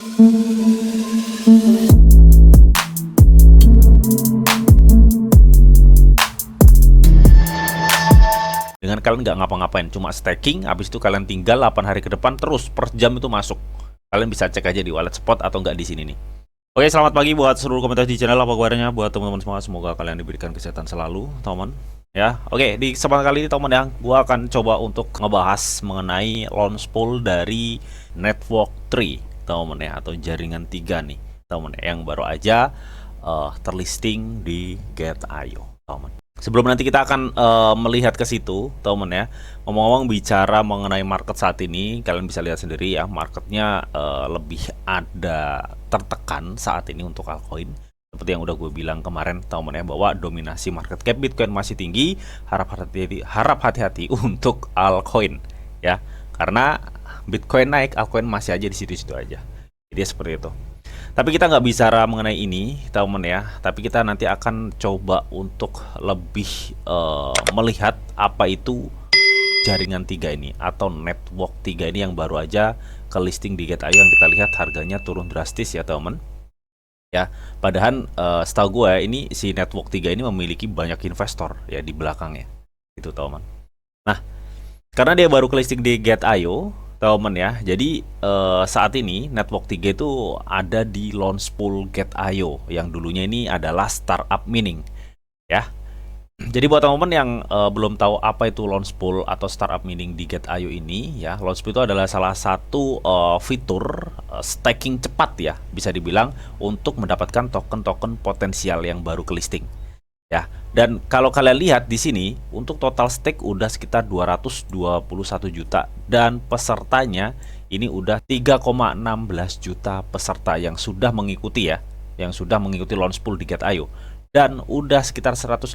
Dengan kalian nggak ngapa-ngapain, cuma staking, habis itu kalian tinggal 8 hari ke depan terus per jam itu masuk. Kalian bisa cek aja di wallet spot atau nggak di sini nih. Oke, selamat pagi buat seluruh komunitas di channel, apa kabarnya buat teman-teman semua. Semoga kalian diberikan kesehatan selalu, teman. Ya, oke, di kesempatan kali ini teman ya, gua akan coba untuk ngebahas mengenai launch pool dari Network 3, teman ya, atau jaringan 3 nih, teman yang baru aja terlisting di Gate.io, teman. Sebelum nanti kita akan melihat ke situ, teman ya. Ngomong-ngomong bicara mengenai market saat ini, kalian bisa lihat sendiri ya, marketnya lebih ada tertekan saat ini untuk altcoin. Seperti yang udah gue bilang kemarin, teman ya, bahwa dominasi market cap Bitcoin masih tinggi. Harap hati-hati untuk altcoin ya, karena Bitcoin naik, altcoin masih aja di situ-situ aja. Jadi seperti itu. Tapi kita nggak bicara mengenai ini, teman ya. Tapi kita nanti akan coba untuk lebih melihat apa itu jaringan 3 ini atau network 3 ini yang baru aja ke listing di Gate.io, yang kita lihat harganya turun drastis ya teman. Ya, padahal setahu gue ini si network 3 ini memiliki banyak investor ya di belakangnya. Itu teman. Nah, karena dia baru ke listing di Gate.io, teman ya. Jadi saat ini Network 3 itu ada di launch pool Gate.io yang dulunya ini adalah startup mining ya. Jadi buat teman-teman yang belum tahu apa itu launch pool atau startup mining di Gate.io ini ya, launch pool itu adalah salah satu fitur staking cepat ya, bisa dibilang untuk mendapatkan token-token potensial yang baru ke listing. Ya, dan kalau kalian lihat di sini untuk total stake udah sekitar 221 juta dan pesertanya ini udah 3,16 juta peserta yang sudah mengikuti ya, yang sudah mengikuti launch pool di Gate.io, dan udah sekitar 158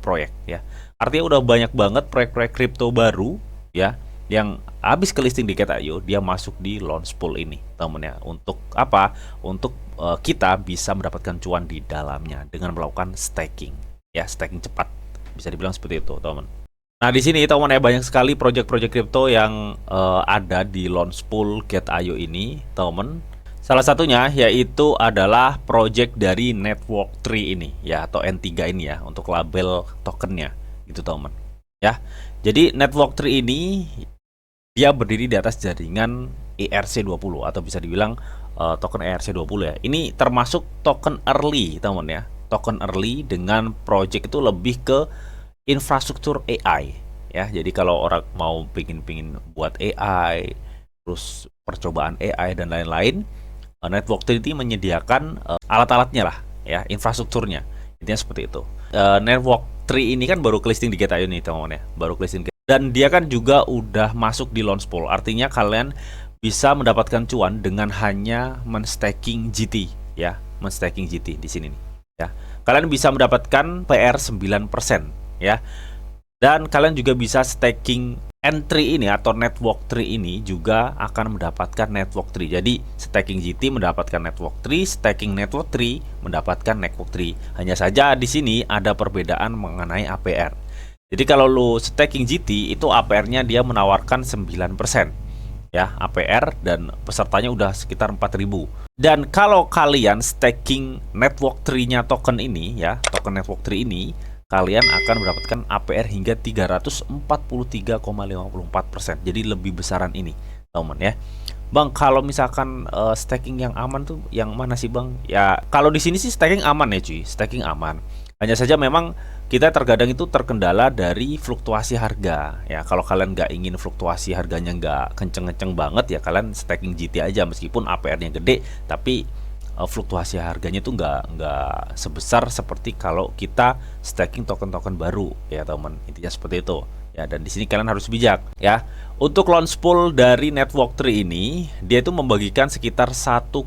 proyek ya. Artinya udah banyak banget proyek-proyek kripto baru ya yang habis ke listing di Gate.io, dia masuk di launch pool ini, temen ya. Untuk apa? Untuk kita bisa mendapatkan cuan di dalamnya dengan melakukan staking ya, staking cepat, bisa dibilang seperti itu, teman. Nah, di sini teman ya, banyak sekali proyek-proyek kripto yang ada di launch pool Gate.io ini, teman. Salah satunya yaitu adalah project dari Network 3 ini ya, atau N3 ini ya, untuk label tokennya gitu, teman. Ya. Jadi Network 3 ini dia berdiri di atas jaringan ERC20 atau bisa dibilang token ERC20 ya. Ini termasuk token early, teman ya. Token early dengan project itu lebih ke infrastruktur AI ya. Jadi kalau orang mau pingin buat AI, terus percobaan AI dan lain-lain, Network 3 menyediakan alat-alatnya lah ya, infrastrukturnya. Intinya seperti itu. Network 3 ini kan baru ke listing di Gate.io nih, teman-teman ya. Baru ke listing, dan dia kan juga udah masuk di launch pool. Artinya kalian bisa mendapatkan cuan dengan hanya men-staking GT ya, men-staking GT di sini nih ya. Kalian bisa mendapatkan PR 9% ya. Dan kalian juga bisa staking N3 ini atau Network 3 ini juga akan mendapatkan Network 3. Jadi staking GT mendapatkan Network 3, staking Network 3 mendapatkan Network 3. Hanya saja di sini ada perbedaan mengenai APR. Jadi kalau lu staking GT itu APR-nya dia menawarkan 9% ya, APR, dan pesertanya udah sekitar 4.000. Dan kalau kalian staking Network 3-nya token ini ya, token Network 3 ini, kalian akan mendapatkan APR hingga 343,54%. Jadi lebih besaran ini, teman ya. Bang, kalau misalkan staking yang aman tuh yang mana sih, Bang? Ya, kalau di sini sih staking aman ya, cuy. Staking aman. Hanya saja memang kita terkadang itu terkendala dari fluktuasi harga ya. Kalau kalian nggak ingin fluktuasi harganya nggak kenceng-kenceng banget ya, kalian staking GT aja meskipun APR-nya gede, tapi fluktuasi harganya itu nggak sebesar seperti kalau kita staking token-token baru ya, teman. Intinya seperti itu ya. Dan di sini kalian harus bijak ya. Untuk launch pool dari Network 3 ini, dia itu membagikan sekitar 1,5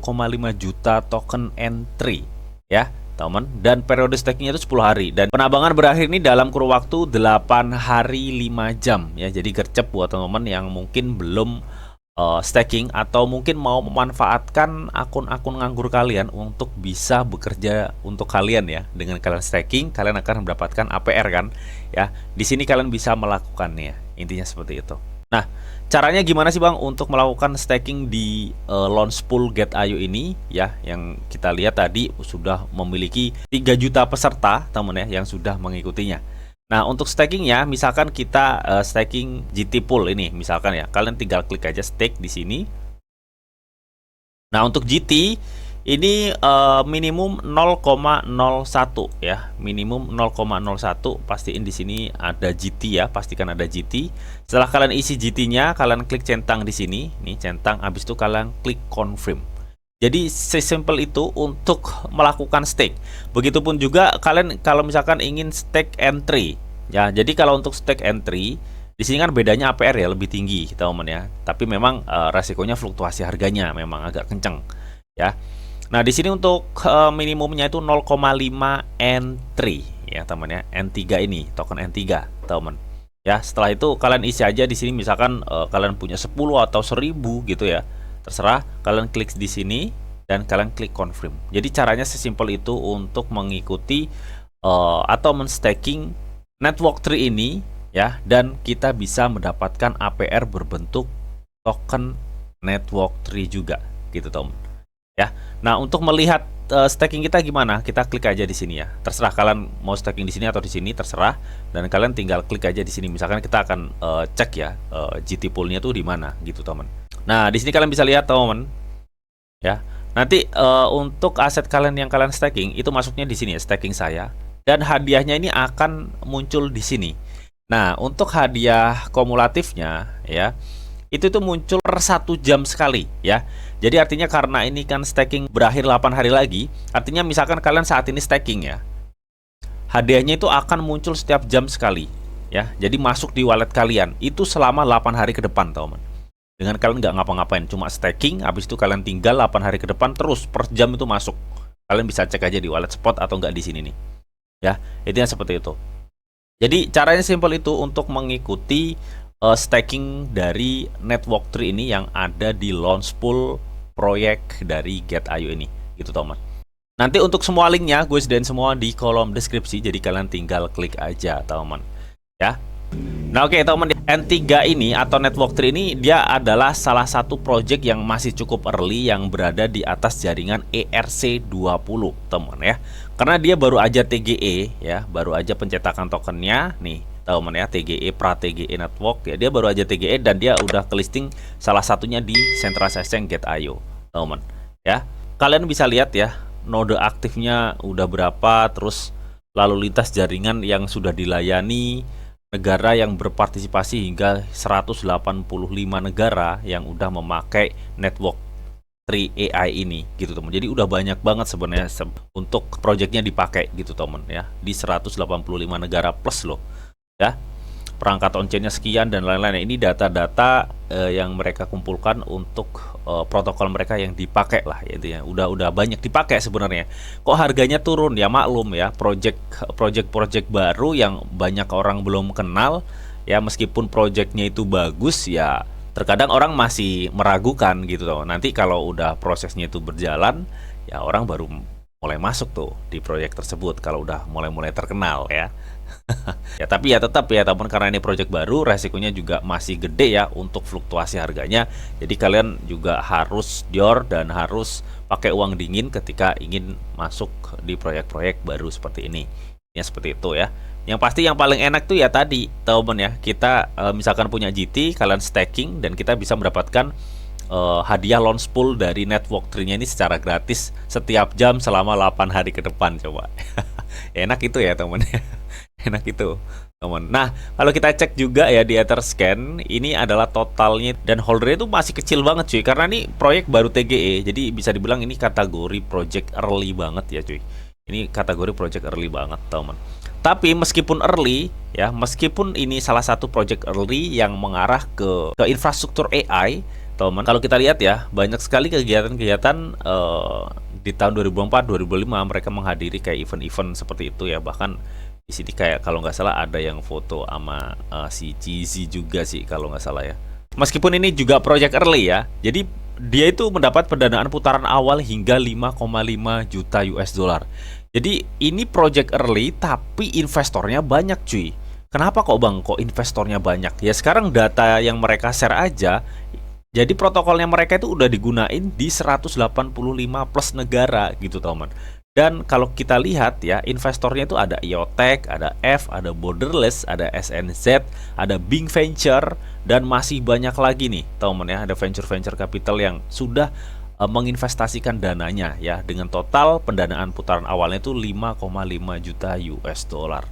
juta token N3 ya, teman. Dan periode stakingnya itu 10 hari. Dan penambangan berakhir ini dalam kurun waktu 8 hari 5 jam ya. Jadi gercep buat teman-teman yang mungkin belum staking atau mungkin mau memanfaatkan akun-akun nganggur kalian untuk bisa bekerja untuk kalian ya. Dengan kalian staking, kalian akan mendapatkan APR kan ya. Di sini kalian bisa melakukannya. Intinya seperti itu. Nah, caranya gimana sih Bang untuk melakukan staking di Launch Pool Get.io ini ya, yang kita lihat tadi sudah memiliki 3 juta peserta teman ya yang sudah mengikutinya. Nah, untuk stakingnya misalkan kita staking GT Pool ini misalkan ya, kalian tinggal klik aja stake di sini. Nah, untuk GT ini minimum 0,01 ya, minimum 0,01. Pastiin di sini ada GT ya, pastikan ada GT. Setelah kalian isi GT-nya, kalian klik centang di sini, nih centang. Habis itu kalian klik confirm. Jadi sesimpel itu untuk melakukan stake. Begitupun juga kalian kalau misalkan ingin stake entry ya. Jadi kalau untuk stake entry di sini kan bedanya APR ya lebih tinggi teman ya. Tapi memang resikonya fluktuasi harganya memang agak kenceng ya. Nah, di sini untuk minimumnya itu 0,5 N3 ya, teman ya. N3 ini, token N3, teman. Ya, setelah itu kalian isi aja di sini misalkan kalian punya 10 atau 1000 gitu ya. Terserah, kalian klik di sini dan kalian klik confirm. Jadi caranya sesimpel itu untuk mengikuti atau menstaking network tree ini ya, dan kita bisa mendapatkan APR berbentuk token network tree juga gitu, teman. Ya. Nah, untuk melihat staking kita gimana? Kita klik aja di sini ya. Terserah kalian mau staking di sini atau di sini, terserah. Dan kalian tinggal klik aja di sini. Misalkan kita akan cek ya GT poolnya tuh di mana gitu, teman. Nah, di sini kalian bisa lihat, teman. Ya. Nanti untuk aset kalian yang kalian staking itu masuknya di sini ya, staking saya. Dan hadiahnya ini akan muncul di sini. Nah, untuk hadiah kumulatifnya ya, itu tuh muncul per 1 jam sekali ya. Jadi artinya karena ini kan staking berakhir 8 hari lagi, artinya misalkan kalian saat ini staking ya, hadiahnya itu akan muncul setiap jam sekali ya. Jadi masuk di wallet kalian itu selama 8 hari ke depan, teman. Dengan kalian nggak ngapa-ngapain, cuma staking, habis itu kalian tinggal 8 hari ke depan terus per jam itu masuk. Kalian bisa cek aja di wallet spot atau nggak di sini nih. Ya, intinya seperti itu. Jadi caranya simpel itu untuk mengikuti staking dari network tree ini yang ada di launch pool proyek dari Get.io ini gitu, teman. Nanti untuk semua linknya gue sediain semua di kolom deskripsi, jadi kalian tinggal klik aja, teman ya. Nah, oke, teman, N3 ini atau network tree ini dia adalah salah satu project yang masih cukup early yang berada di atas jaringan ERC20, teman ya. Karena dia baru aja TGE ya, baru aja pencetakan tokennya nih, teman ya, TGE pra TGE network ya, dia baru aja TGE dan dia udah ke listing salah satunya di Central Exchange Get.io, teman ya. Kalian bisa lihat ya node aktifnya udah berapa, terus lalu lintas jaringan yang sudah dilayani, negara yang berpartisipasi hingga 185 negara yang udah memakai network tree AI ini gitu, teman. Jadi udah banyak banget sebenarnya untuk projectnya dipakai gitu, teman ya, di 185 negara plus loh ya. Perangkat on-chain-nya sekian dan lain-lain. Ini data-data yang mereka kumpulkan untuk protokol mereka yang dipakai lah ya, intinya udah banyak dipakai sebenarnya. Kok harganya turun ya, maklum ya, project baru yang banyak orang belum kenal ya, meskipun projectnya itu bagus ya, terkadang orang masih meragukan gitu loh. Nanti kalau udah prosesnya itu berjalan ya, orang baru mulai masuk tuh di proyek tersebut kalau udah mulai terkenal ya. Ya, tapi ya tetap ya, teman, karena ini project baru, resikonya juga masih gede ya untuk fluktuasi harganya. Jadi kalian juga harus jor dan harus pakai uang dingin ketika ingin masuk di proyek-proyek baru seperti ini. Ya, seperti itu ya. Yang pasti yang paling enak tuh ya tadi, teman ya, kita misalkan punya GT, kalian staking dan kita bisa mendapatkan hadiah launch pool dari network tree-nya ini secara gratis setiap jam selama 8 hari ke depan, coba. Enak itu ya, teman ya. Enak itu, teman. Nah, kalau kita cek juga ya di Etherscan, ini adalah totalnya dan holdernya itu masih kecil banget cuy, karena ini proyek baru TGE. Jadi bisa dibilang ini kategori project early banget ya cuy. Ini kategori project early banget, teman. Tapi meskipun early ya, meskipun ini salah satu project early yang mengarah ke infrastruktur AI, teman. Kalau kita lihat ya, banyak sekali kegiatan-kegiatan di tahun 2004, 2005 mereka menghadiri kayak event-event seperti itu ya. Bahkan di sini kayak kalau nggak salah ada yang foto sama si Cheesy juga sih kalau nggak salah ya. Meskipun ini juga project early ya, jadi dia itu mendapat pendanaan putaran awal hingga 5,5 juta US dollar. Jadi ini project early tapi investornya banyak cuy. Kenapa kok Bang, kok investornya banyak? Ya sekarang data yang mereka share aja, jadi protokolnya mereka itu udah digunain di 185 plus negara gitu teman. Dan kalau kita lihat ya, investornya itu ada IoTech, ada F, ada Borderless, ada SNZ, ada Bing Venture, dan masih banyak lagi nih teman ya, ada venture-venture capital yang sudah menginvestasikan dananya ya, dengan total pendanaan putaran awalnya itu 5,5 juta US dollar.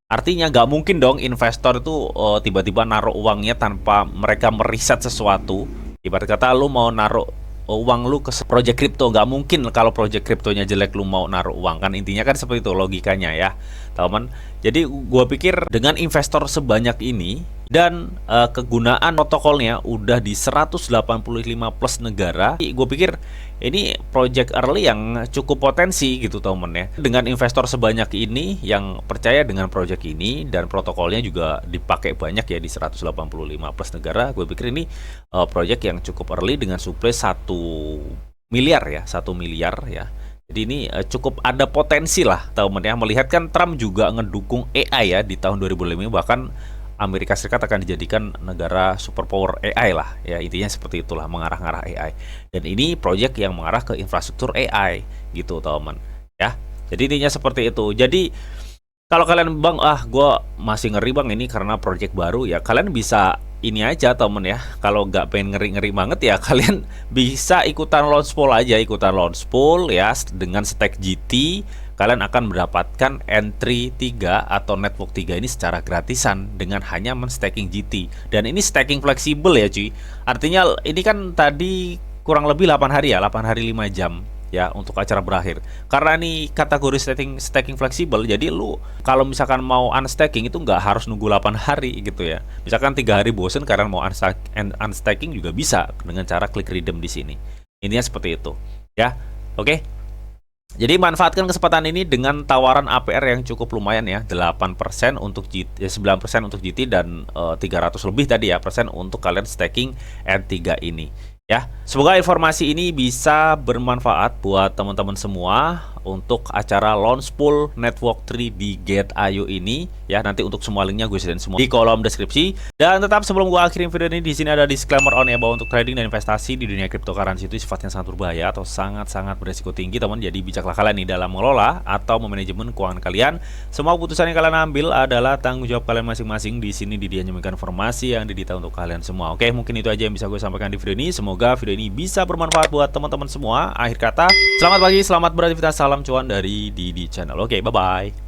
Artinya nggak mungkin dong investor itu tiba-tiba naruh uangnya tanpa mereka meriset sesuatu. Ibarat kata lu mau naruh uang lu ke project crypto, nggak mungkin kalau project cryptonya jelek lu mau naruh uang, kan intinya kan seperti itu logikanya ya teman. Jadi gua pikir dengan investor sebanyak ini dan kegunaan protokolnya udah di 185 plus negara, gue pikir ini project early yang cukup potensi gitu temen ya. Dengan investor sebanyak ini yang percaya dengan project ini dan protokolnya juga dipakai banyak ya di 185 plus negara, gue pikir ini project yang cukup early dengan supply 1 miliar ya, 1 miliar ya. Jadi ini cukup ada potensi lah temen ya. Melihat kan Trump juga ngedukung AI ya di tahun 2005, bahkan Amerika Serikat akan dijadikan negara superpower AI lah ya, intinya seperti itulah, mengarah-ngarah AI. Dan ini proyek yang mengarah ke infrastruktur AI gitu teman ya. Jadi intinya seperti itu. Jadi kalau kalian Bang, gue masih ngeri Bang ini karena proyek baru ya, kalian bisa ini aja temen ya. Kalau nggak pengen ngeri-ngeri banget ya, kalian bisa ikutan launch pool aja, ikutan launch pool ya dengan stake GT. Kalian akan mendapatkan entry 3 atau network 3 ini secara gratisan dengan hanya men-staking GT. Dan ini staking fleksibel ya cuy. Artinya ini kan tadi kurang lebih 8 hari ya, 8 hari 5 jam ya untuk acara berakhir. Karena ini kategori staking fleksibel, jadi lu kalau misalkan mau unstaking itu nggak harus nunggu 8 hari gitu ya. Misalkan 3 hari bosen karena mau unstaking juga bisa dengan cara klik redeem di sini. Intinya seperti itu ya. Oke. Jadi manfaatkan kesempatan ini dengan tawaran APR yang cukup lumayan ya, 8% untuk GT, 9% untuk GT dan 300 lebih tadi ya persen untuk kalian staking N3 ini. Ya, semoga informasi ini bisa bermanfaat buat teman-teman semua untuk acara launch pool network 3 di Gate.io ini ya. Nanti untuk semua linknya gue sediain semua di kolom deskripsi. Dan tetap sebelum gue akhirin video ini, di sini ada disclaimer on ya, bahwa untuk trading dan investasi di dunia cryptocurrency itu sifatnya sangat berbahaya atau sangat-sangat beresiko tinggi teman. Jadi bijaklah kalian nih dalam mengelola atau memanajemen keuangan kalian. Semua keputusan yang kalian ambil adalah tanggung jawab kalian masing-masing. Di sini Didi hanya memberikan informasi yang didita untuk kalian semua. Oke, mungkin itu aja yang bisa gue sampaikan di video ini. Semoga video ini bisa bermanfaat buat teman-teman semua. Akhir kata, selamat pagi, selamat beraktivitas, salam cuan dari Didi Channel. Oke, bye-bye.